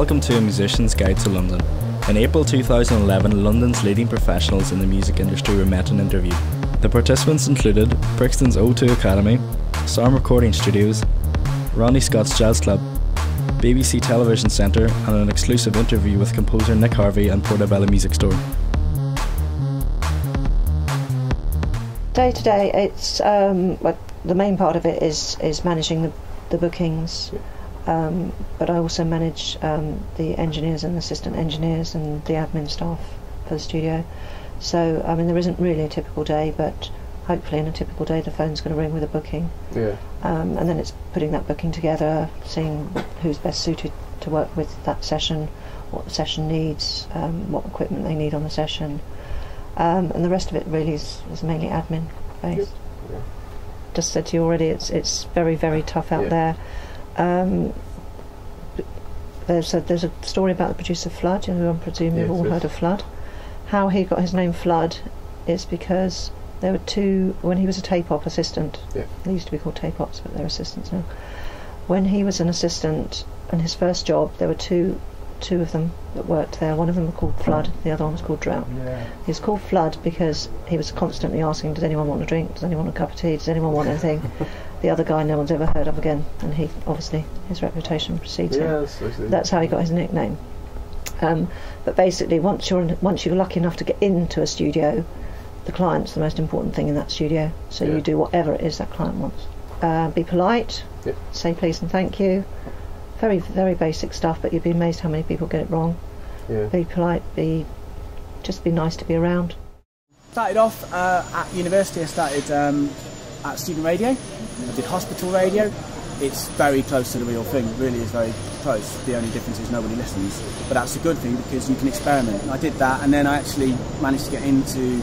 Welcome to A Musician's Guide to London. In April 2011, London's leading professionals in the music industry were met and interviewed. The participants included Brixton's O2 Academy, Storm Recording Studios, Ronnie Scott's Jazz Club, BBC Television Centre, and an exclusive interview with composer Nick Harvey and Portobello Music Store. Day to day, it's well, the main part of it is managing the bookings, but I also manage the engineers and assistant engineers and the admin staff for the studio. So I mean, there isn't really a typical day, but hopefully in a typical day the phone's going to ring with a booking. Yeah. And then it's putting that booking together, seeing who's best suited to work with that session, what the session needs, what equipment they need on the session. And the rest of it really is mainly admin based. Yeah. Just said to you already, it's very, very tough out there. There's a story about the producer Flood, who I presume you've all heard of Flood. How he got his name Flood is because there were two, when he was a tape-op assistant, they used to be called tape-ops, but they're assistants now. When he was an assistant, and his first job, there were two of them that worked there. One of them was called Flood, the other one was called Drought. He was called Flood because he was constantly asking, does anyone want a drink, does anyone want a cup of tea, does anyone want anything? The other guy no one's ever heard of again, and he obviously, his reputation precedes him. That's how he got his nickname. But basically, once you're lucky enough to get into a studio, the client's the most important thing in that studio, so you do whatever it is that client wants. Be polite, say please and thank you. Very, very basic stuff, but you'd be amazed how many people get it wrong. Be polite, just be nice to be around. Started off at university. I started at student radio. I did hospital radio. It's very close to the real thing. It really is very close. The only difference is nobody listens, but that's a good thing because you can experiment. I did that, and then I actually managed to get into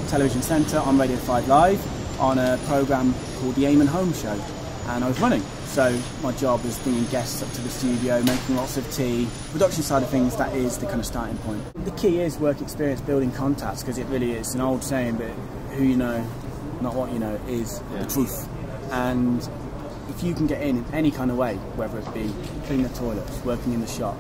Television Centre on Radio 5 Live on a programme called the Aim and Home Show, and I was running. So my job was bringing guests up to the studio, making lots of tea. Production side of things, that is the kind of starting point. The key is work experience, building contacts, because it really is an old saying, but who you know, not what you know, is the truth. And if you can get in any kind of way, whether it be cleaning the toilets, working in the shop,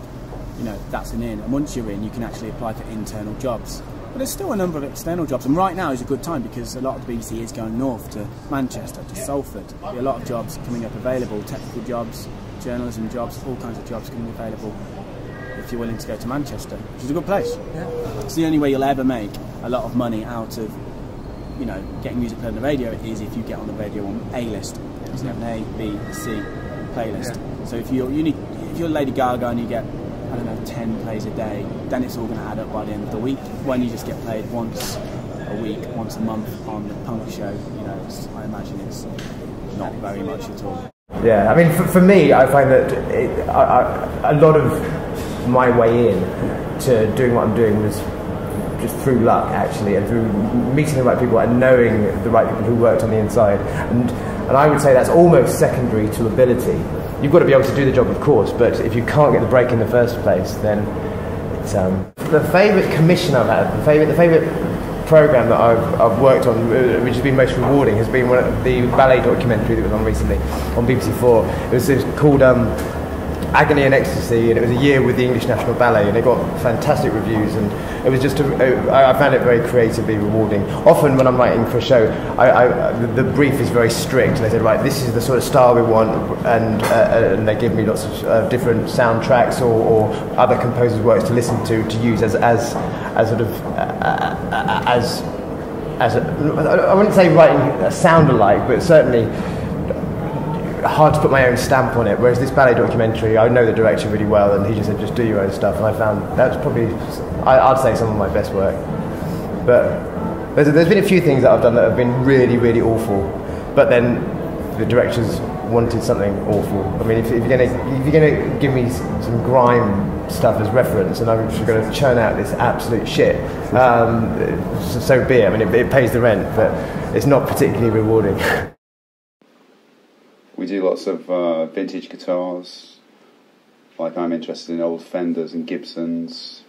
you know, that's an in. And once you're in, you can actually apply for internal jobs. But there's still a number of external jobs, and right now is a good time because a lot of the BBC is going north to Manchester, to Salford. There's a lot of jobs coming up available, technical jobs, journalism jobs, all kinds of jobs coming available if you're willing to go to Manchester, which is a good place. It's the only way you'll ever make a lot of money out of, you know, getting music played on the radio is if you get on the radio on A list. So you have an A, B, C playlist. So if you're Lady Gaga and you get, I don't know, 10 plays a day, then it's all going to add up by the end of the week. When you just get played once a week, once a month on the punk show, you know, I imagine it's not very much at all. Yeah, I mean, for me, I find that a lot of my way in to doing what I'm doing was just through luck, actually, and through meeting the right people and knowing the right people who worked on the inside. And I would say that's almost secondary to ability. You've got to be able to do the job, of course, but if you can't get the break in the first place, then it's... The favourite commission I've had, the favourite programme that I've worked on, which has been most rewarding, has been the ballet documentary that was on recently on BBC4. It was called Agony and Ecstasy, and it was a year with the English National Ballet, and it got fantastic reviews, and it was just I found it very creatively rewarding. Often when I'm writing for a show, the brief is very strict, and they said, right, this is the sort of style we want, and they give me lots of different soundtracks or other composers' works to listen to use as sort of I wouldn't say writing a sound alike, but certainly hard to put my own stamp on it, whereas this ballet documentary, I know the director really well, and he just said, just do your own stuff, and I found that's probably, I'd say, some of my best work. But there's been a few things that I've done that have been really, really awful, but then the directors wanted something awful. I mean, if you're gonna give me some grime stuff as reference, and I'm just going to churn out this absolute shit, so be it. I mean, it pays the rent, but it's not particularly rewarding. We do lots of vintage guitars, like I'm interested in old Fenders and Gibsons.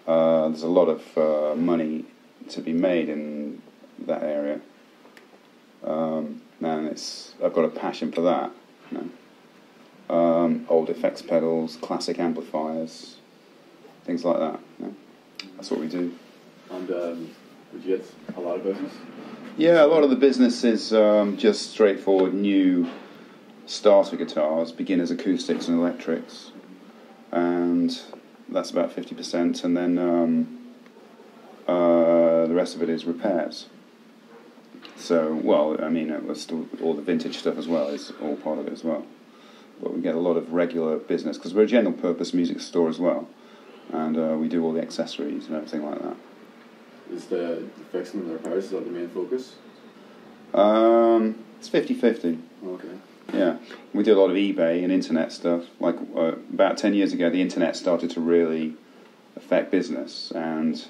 There's a lot of money to be made in that area, and I've got a passion for that. You know? old effects pedals, classic amplifiers, things like that. Yeah. That's what we do. And did you get a lot of business? Yeah, a lot of the business is just straightforward new starter guitars, beginners acoustics and electrics, and that's about 50%, and then the rest of it is repairs. So, well, I mean, still, all the vintage stuff as well is all part of it as well. But we get a lot of regular business, because we're a general purpose music store as well, and we do all the accessories and everything like that. Is the fixing and the repairs, is that the main focus? It's 50-50. Okay. Yeah, we do a lot of eBay and internet stuff. Like about 10 years ago, the internet started to really affect business, and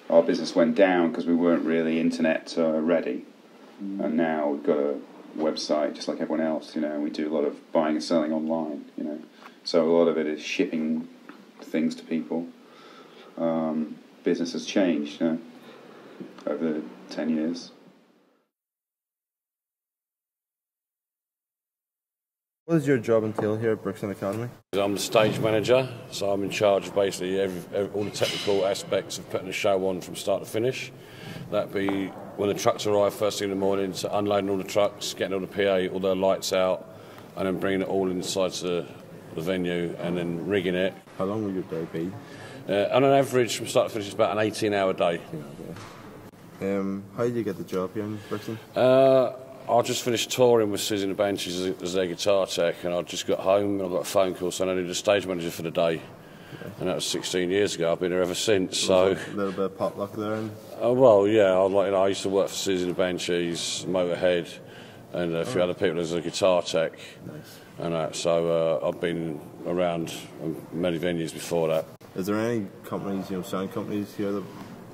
our business went down because we weren't really internet ready. And now we've got a website just like everyone else, you know, and we do a lot of buying and selling online, you know. So a lot of it is shipping things to people. Business has changed, you know, over 10 years. What does your job entail here at Brixton Academy? I'm the stage manager, so I'm in charge of basically all the technical aspects of putting the show on from start to finish. That'd be when the trucks arrive first thing in the morning, to unloading all the trucks, getting all the PA, all their lights out, and then bringing it all inside the venue and then rigging it. How long will your day be? On an average, from start to finish, it's about an 18-hour day. How did you get the job here in Brixton? I just finished touring with Susie and the Banshees as their guitar tech, and I just got home and I got a phone call saying I needed a stage manager for the day. And that was 16 years ago. I've been here ever since. So a little bit of potluck there. And... well, yeah. I used to work for Susie and the Banshees, Motorhead, and a few other people as a guitar tech. Nice. And so I've been around many venues before that. Is there any companies, sound companies here that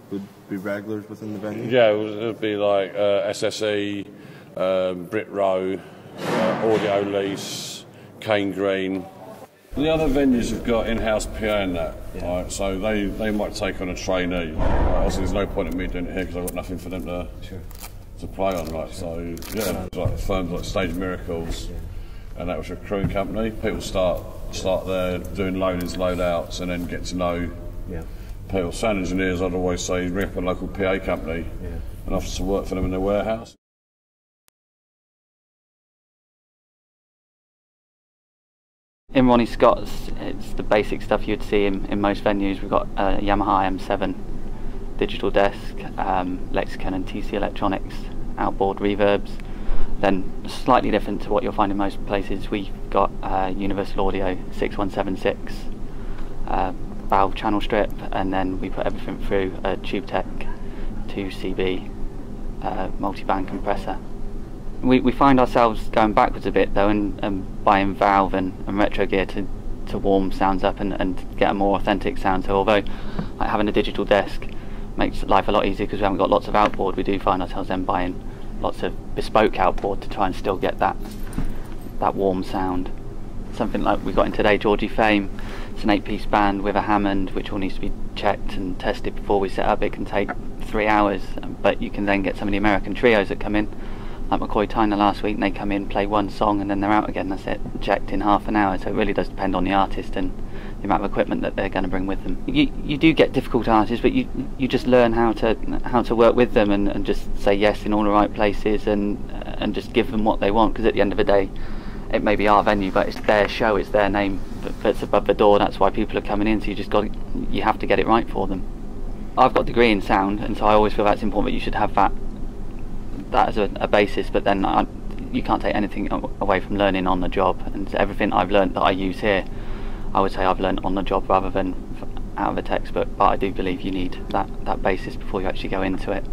would be regulars within the venue? Yeah, it would be like SSE, Brit Row, Audio Lease, Cane Green. The other venues have got in-house PA and that, right, so they might take on a trainee. Obviously, there's no point in me doing it here because I've got nothing for them to play on. Right? So yeah, like firms like Stage Miracles, and that was a crewing company. People start there doing load-ins, load-outs, and then get to know people. Sound engineers, I'd always say, ring up a local PA company and offer to work for them in their warehouse. In Ronnie Scott's, it's the basic stuff you'd see in most venues. We've got a Yamaha M7 digital desk, Lexicon and TC Electronics outboard reverbs. Then slightly different to what you'll find in most places, we've got Universal Audio 6176 valve channel strip, and then we put everything through a TubeTech 2CB multi-band compressor. We find ourselves going backwards a bit though, and buying valve and retro gear to warm sounds up and get a more authentic sound. So although like having a digital desk makes life a lot easier because we haven't got lots of outboard, we do find ourselves then buying lots of bespoke outboard to try and still get that warm sound. Something like we got in today, Georgie Fame. It's an 8-piece band with a Hammond, which all needs to be checked and tested before we set up. It can take 3 hours, but you can then get some of the American trios that come in, like McCoy Tyner last week, and they come in, play one song, and then they're out again. That's it, checked in half an hour. So it really does depend on the artist and the amount of equipment that they're going to bring with them. You do get difficult artists, but you just learn how to work with them and just say yes in all the right places and just give them what they want, because at the end of the day, it may be our venue, but it's their show, it's their name that's above the door. That's why people are coming in. So you have to get it right for them. I've got a degree in sound, and so I always feel that's important. But you should have that as a basis. But then you can't take anything away from learning on the job. And everything I've learned that I use here, I would say I've learned on the job rather than out of a textbook. But I do believe you need that basis before you actually go into it.